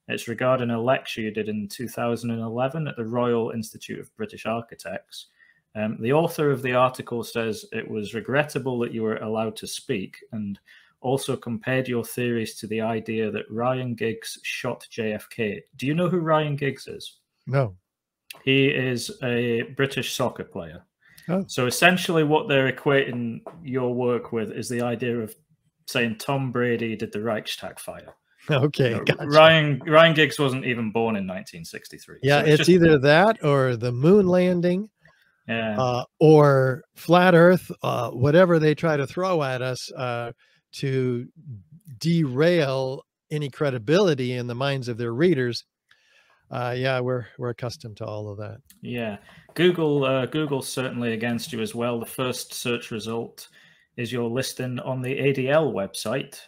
It's regarding a lecture you did in 2011 at the Royal Institute of British Architects. The author of the article says it was regrettable that you were allowed to speak, and also compared your theories to the idea that Ryan Giggs shot JFK. Do you know who Ryan Giggs is? No. He is a British soccer player. Oh. So essentially what they're equating your work with is the idea of saying Tom Brady did the Reichstag fire. Okay, gotcha. Ryan Giggs wasn't even born in 1963. Yeah, so it's either that or the moon landing, or flat Earth, whatever they try to throw at us to derail any credibility in the minds of their readers. We're accustomed to all of that. Yeah, Google's certainly against you as well. The first search result is your listing on the ADL website,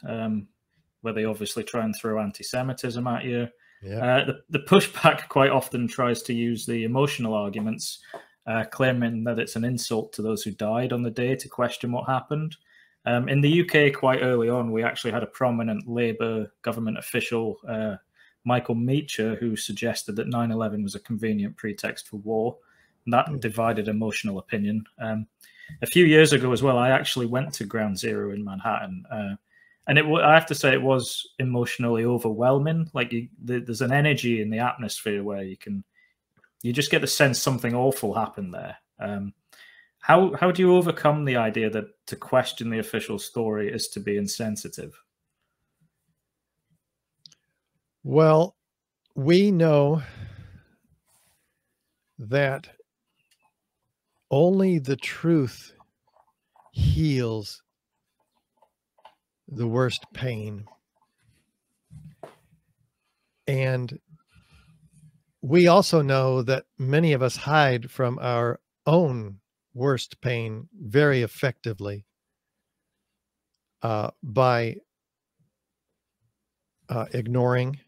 where they obviously try and throw anti-Semitism at you. Yeah. The pushback quite often tries to use the emotional arguments, claiming that it's an insult to those who died on the day to question what happened. In the UK, quite early on, we actually had a prominent Labour government official, Michael Meacher, who suggested that 9/11 was a convenient pretext for war. And that divided emotional opinion. A few years ago as well, I actually went to Ground Zero in Manhattan. And I have to say, it was emotionally overwhelming. Like there's an energy in the atmosphere where you just get the sense something awful happened there. How do you overcome the idea that to question the official story is to be insensitive? Well, we know that only the truth heals the worst pain. And we also know that many of us hide from our own worst pain very effectively by ignoring,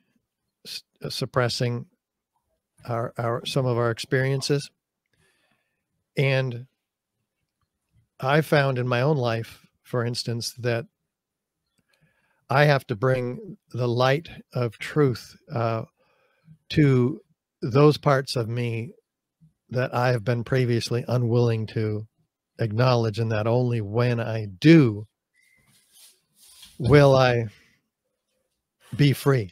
suppressing some of our experiences. And I found in my own life, for instance, that I have to bring the light of truth to those parts of me that I have been previously unwilling to acknowledge, and that only when I do will I be free.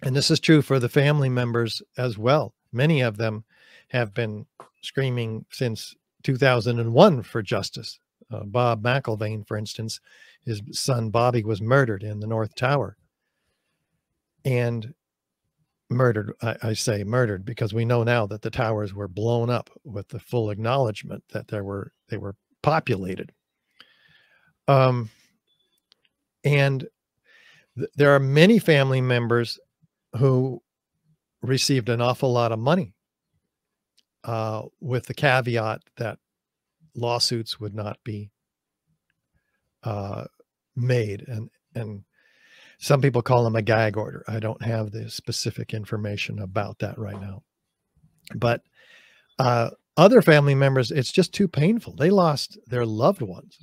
And this is true for the family members as well. Many of them have been screaming since 2001 for justice. Bob McIlvaine, for instance, his son Bobby was murdered in the North Tower. And murdered, I say murdered because we know now that the towers were blown up with the full acknowledgement that they were populated. And there are many family members who received an awful lot of money with the caveat that lawsuits would not be made. And some people call them a gag order. I don't have the specific information about that right now. But other family members, it's just too painful. They lost their loved ones.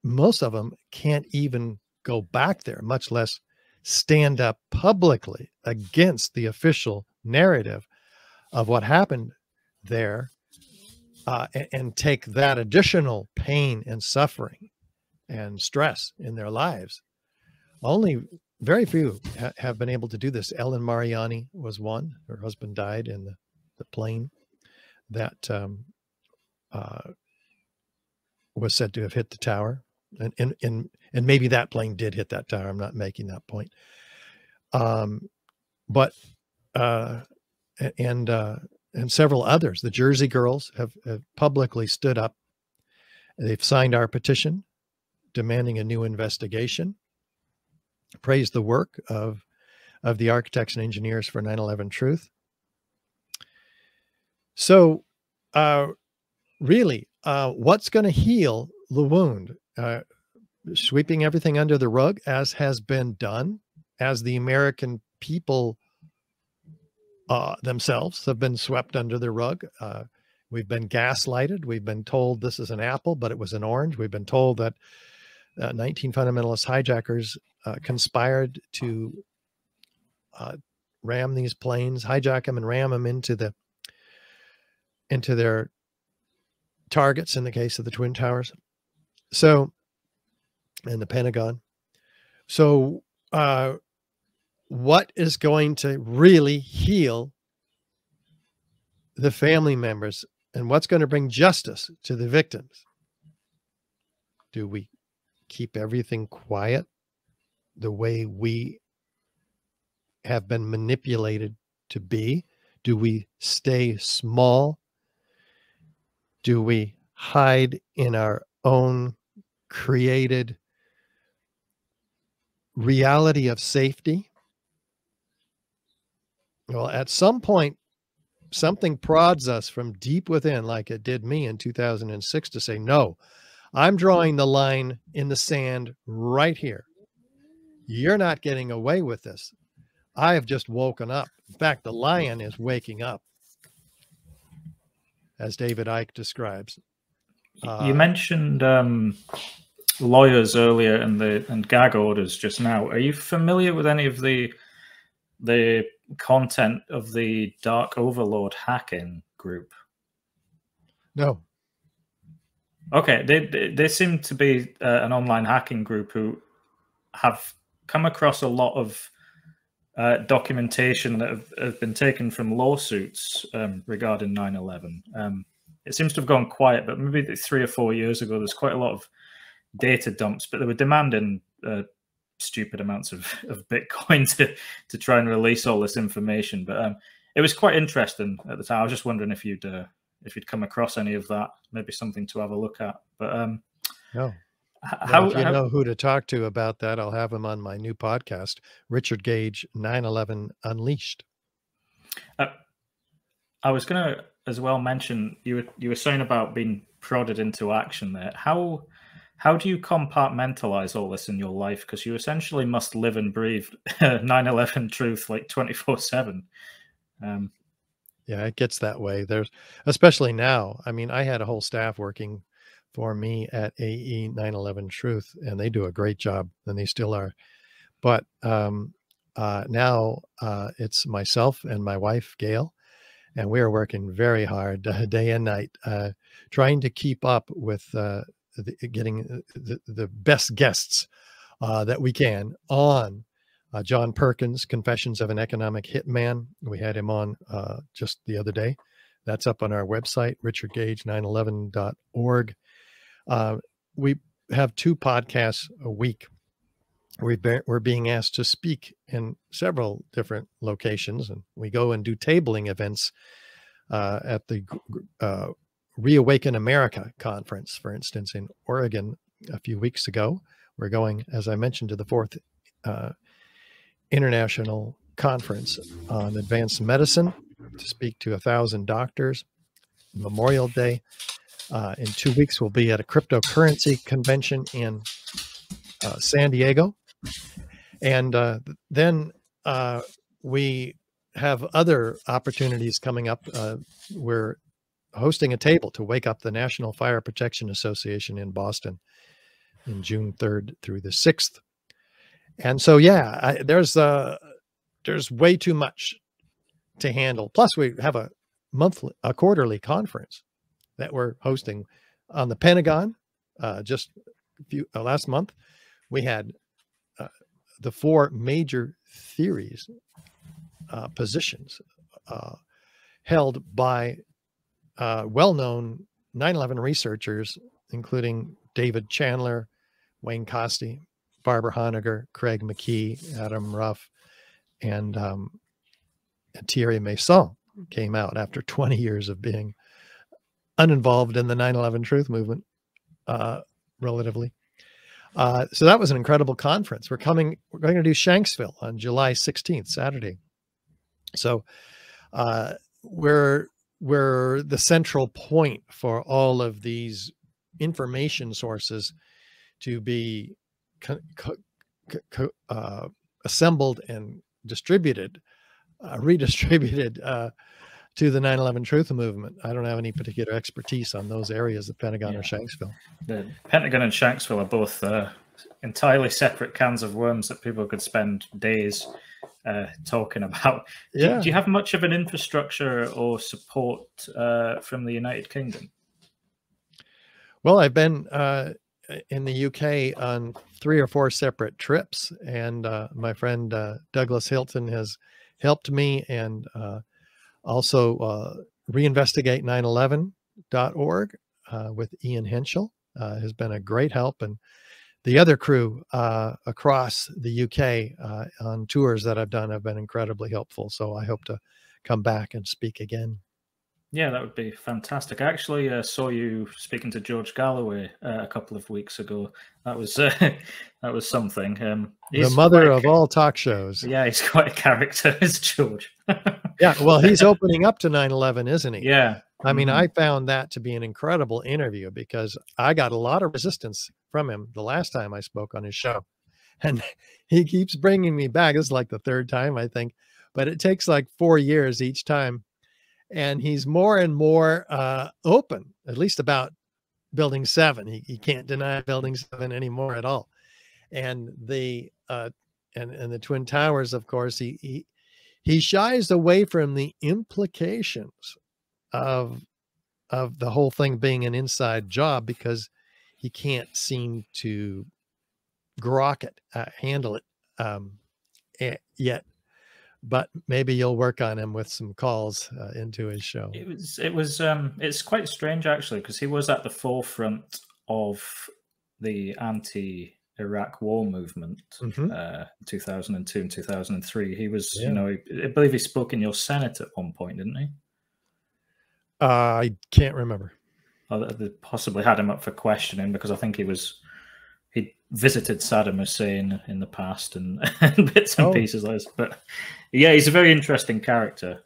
Most of them can't even go back there, much less stand up publicly against the official narrative of what happened there, and take that additional pain and suffering and stress in their lives. Only very few have been able to do this. Ellen Mariani was one. Her husband died in the plane that was said to have hit the tower. And maybe that plane did hit that tower. I'm not making that point. And several others. The Jersey Girls have publicly stood up. They've signed our petition demanding a new investigation, praised the work of the architects and engineers for 9/11 Truth. So really, what's going to heal the wound? Sweeping everything under the rug, as has been done, as the American people themselves have been swept under the rug. We've been gaslighted. We've been told this is an apple, but it was an orange. We've been told that 19 fundamentalist hijackers conspired to ram these planes, hijack them and ram them into their targets in the case of the Twin Towers. So, and the Pentagon. So, what is going to really heal the family members And what's going to bring justice to the victims? Do we keep everything quiet the way we have been manipulated to be? Do we stay small? Do we hide in our own created reality of safety? Well, at some point, something prods us from deep within, like it did me in 2006, to say, no, I'm drawing the line in the sand right here. You're not getting away with this. I have just woken up. In fact, the lion is waking up, as David Icke describes. You mentioned lawyers earlier and gag orders just now. Are you familiar with any of the content of the Dark Overlord hacking group? No. Okay, they seem to be an online hacking group who have come across a lot of documentation that have been taken from lawsuits regarding 9/11. It seems to have gone quiet, but maybe 3 or 4 years ago, there's quite a lot of data dumps, but they were demanding stupid amounts of Bitcoin to try and release all this information. But it was quite interesting at the time. I was just wondering if you'd come across any of that, maybe something to have a look at. But no. How if you know who to talk to about that, I'll have him on my new podcast, Richard Gage, 9/11 Unleashed. I was going to as well mention, you were saying about being prodded into action there. How do you compartmentalize all this in your life? Because you essentially must live and breathe 9/11 truth like 24/7. Yeah, it gets that way. There's, especially now. I mean, I had a whole staff working for me at AE 9/11 Truth, and they do a great job, and they still are. But now it's myself and my wife, Gail, and we are working very hard day and night, trying to keep up with getting the best guests that we can on. John Perkins, Confessions of an Economic Hitman. We had him on just the other day. That's up on our website, richardgage911.org. We have 2 podcasts a week. We're being asked to speak in several different locations, and we go and do tabling events at the Reawaken America conference, for instance, in Oregon a few weeks ago. We're going, as I mentioned, to the 4th International Conference on Advanced Medicine to speak to 1,000 doctors. Memorial Day. In 2 weeks, we'll be at a cryptocurrency convention in San Diego. And then we have other opportunities coming up. We're hosting a table to wake up the National Fire Protection Association in Boston in June 3rd through the 6th. And so, yeah, there's way too much to handle. Plus, we have a quarterly conference that we're hosting on the Pentagon. Just last month, we had the 4 major theories positions held by well-known 9/11 researchers, including David Chandler, Wayne Costi, Barbara Honegger, Craig McKee, Adam Ruff, and Thierry Mason came out after 20 years of being uninvolved in the 9/11 truth movement, relatively. So that was an incredible conference. We're going to do Shanksville on July 16th, Saturday. So we're the central point for all of these information sources to be assembled and distributed, redistributed to the 9/11 truth movement. I don't have any particular expertise on those areas, the Pentagon or Shanksville. The Pentagon and Shanksville are both entirely separate cans of worms that people could spend days talking about. Yeah. Do you have much of an infrastructure or support from the United Kingdom? Well, I've been in the UK on 3 or 4 separate trips, and my friend Douglas Hilton has helped me, and also reinvestigate 9/11 9/11.org with Ian Henschel has been a great help, and the other crew across the UK on tours that I've done have been incredibly helpful. So I hope to come back and speak again. Yeah, that would be fantastic. I actually saw you speaking to George Galloway a couple of weeks ago. That was that was something. The mother of all talk shows. Yeah, he's quite a character, is George. Yeah, well, he's opening up to 9/11, isn't he? Yeah. I mean, I found that to be an incredible interview because I got a lot of resistance from him the last time I spoke on his show. And he keeps bringing me back. This is like the third time, I think. But it takes like 4 years each time. And he's more and more open, at least about Building 7. He can't deny Building 7 anymore at all. And the Twin Towers, of course, he shies away from the implications of the whole thing being an inside job because he can't seem to grok it, handle it yet. But maybe you'll work on him with some calls into his show. It's quite strange actually, because he was at the forefront of the anti-Iraq war movement, 2002 and 2003. He was, Yeah. I believe he spoke in your Senate at one point, didn't he? I can't remember. Or they possibly had him up for questioning because I think he visited Saddam Hussein in the past and bits and pieces like this. But yeah, he's a very interesting character.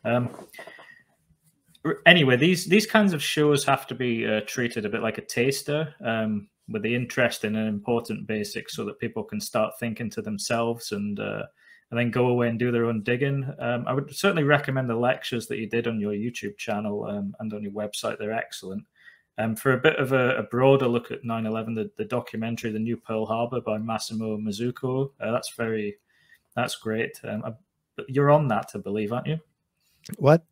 Anyway, these kinds of shows have to be treated a bit like a taster, with the interesting and important basics so that people can start thinking to themselves and then go away and do their own digging. I would certainly recommend the lectures that you did on your YouTube channel and on your website. They're excellent. For a bit of a broader look at 9/11, the documentary, The New Pearl Harbor by Massimo Mazzucco, that's great. You're on that, I believe, aren't you? What?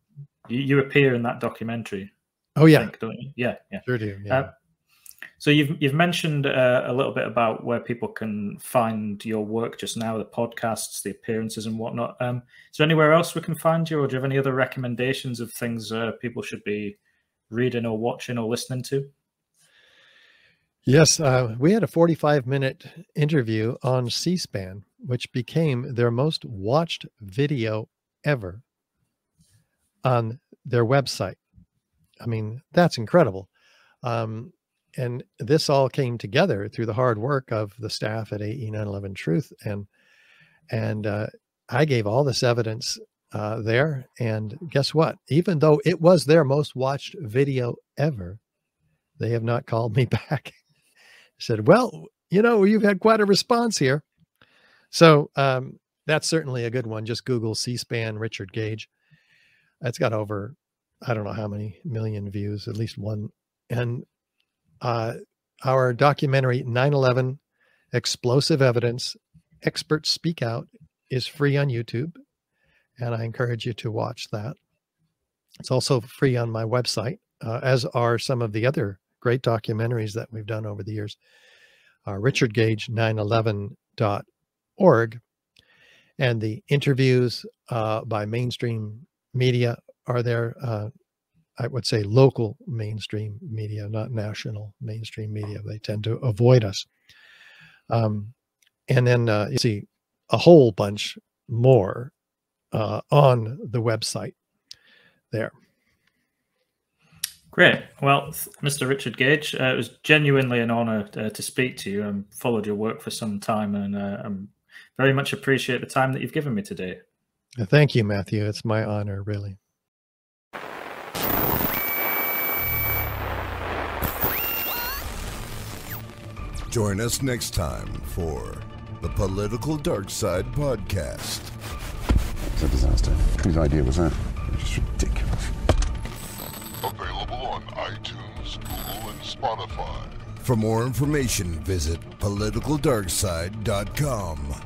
You appear in that documentary. Oh, yeah. I think, don't you? Yeah. Sure do, yeah. So you've mentioned a little bit about where people can find your work just now, the podcasts, the appearances and whatnot. Is there anywhere else we can find you, or do you have any other recommendations of things people should be reading or watching or listening to? Yes, we had a 45-minute interview on C-SPAN, which became their most watched video ever on their website. I mean, that's incredible. And this all came together through the hard work of the staff at AE 9/11 Truth. And I gave all this evidence there. And guess what? Even though it was their most watched video ever, they have not called me back. Said, well, you've had quite a response here. So that's certainly a good one. Just Google C-SPAN Richard Gage. It's got over, I don't know how many million views, at least one. And our documentary 9/11 Explosive Evidence, Experts Speak Out, is free on YouTube. And I encourage you to watch that. It's also free on my website, as are some of the other great documentaries that we've done over the years. RichardGage911.org. And the interviews by mainstream media are there. I would say local mainstream media, not national mainstream media. They tend to avoid us. And then you see a whole bunch more on the website there. Great. Well, Mr. Richard Gage, it was genuinely an honor to speak to you. I've followed your work for some time, and I very much appreciate the time that you've given me today. Thank you, Matthew. It's my honor, really. Join us next time for the Political Dark Side Podcast. It's a disaster. Whose idea was that? It's just ridiculous. Available on iTunes, Google, and Spotify. For more information, visit politicaldarkside.com.